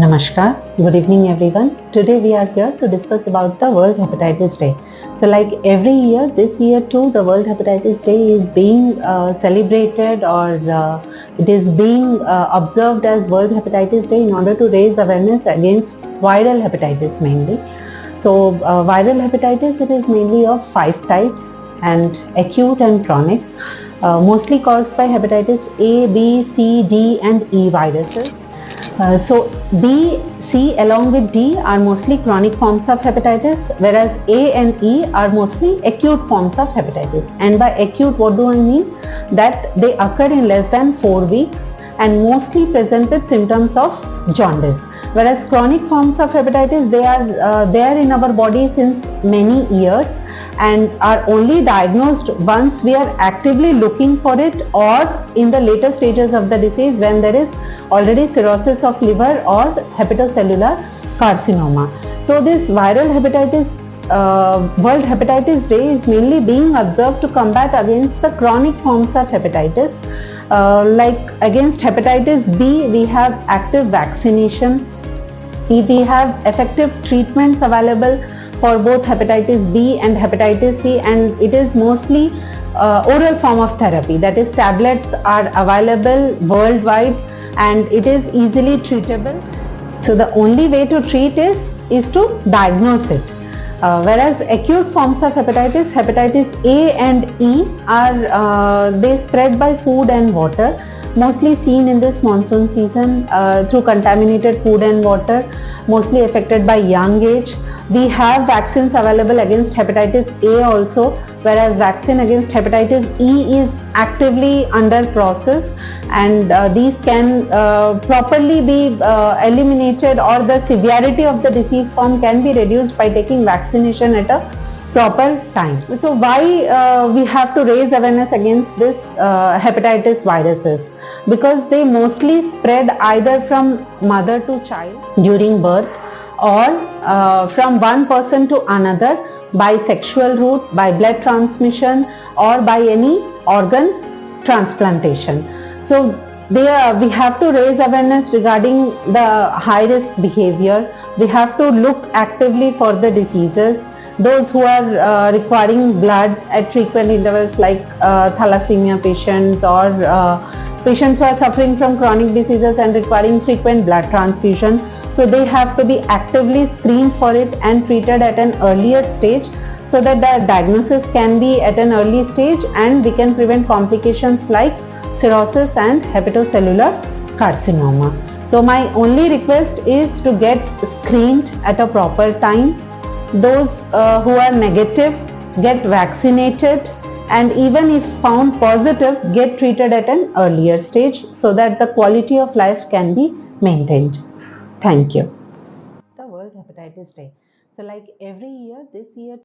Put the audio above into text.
Namaskar, good evening everyone. Today we are here to discuss about the World Hepatitis Day. So like every year, this year too the World Hepatitis Day is being celebrated or it is being observed as World Hepatitis Day in order to raise awareness against viral hepatitis mainly. So viral hepatitis, it is mainly of 5 types and acute and chronic, mostly caused by hepatitis A, B, C, D and E viruses. So B, C along with D are mostly chronic forms of hepatitis, whereas A and E are mostly acute forms of hepatitis. And by acute, what do I mean? That they occur in less than 4 weeks and mostly present with symptoms of jaundice. Whereas chronic forms of hepatitis, they are there in our body since many years and are only diagnosed once we are actively looking for it or in the later stages of the disease when there is already cirrhosis of liver or hepatocellular carcinoma. So this viral hepatitis, World Hepatitis Day is mainly being observed to combat against the chronic forms of hepatitis. Like against hepatitis B, we have active vaccination. We have effective treatments available for both hepatitis B and hepatitis C, and it is mostly oral form of therapy, that is tablets are available worldwide and it is easily treatable. So the only way to treat is to diagnose it. Whereas acute forms of hepatitis, hepatitis A and E are they spread by food and water, mostly seen in this monsoon season through contaminated food and water, mostly affected by young age. We have vaccines available against hepatitis A also, whereas vaccine against hepatitis E is actively under process, and these can properly be eliminated, or the severity of the disease form can be reduced by taking vaccination at a proper time. So why we have to raise awareness against this hepatitis viruses? Because they mostly spread either from mother to child during birth or from one person to another by sexual route, by blood transmission or by any organ transplantation. So we have to raise awareness regarding the high risk behavior. We have to look actively for the diseases. Those who are requiring blood at frequent intervals, like thalassemia patients or patients who are suffering from chronic diseases and requiring frequent blood transfusion. So they have to be actively screened for it and treated at an earlier stage, so that the diagnosis can be at an early stage and we can prevent complications like cirrhosis and hepatocellular carcinoma. So my only request is to get screened at a proper time. Those who are negative, get vaccinated, and even if found positive, get treated at an earlier stage so that the quality of life can be maintained. Thank you. The World Hepatitis Day. So like every year, this year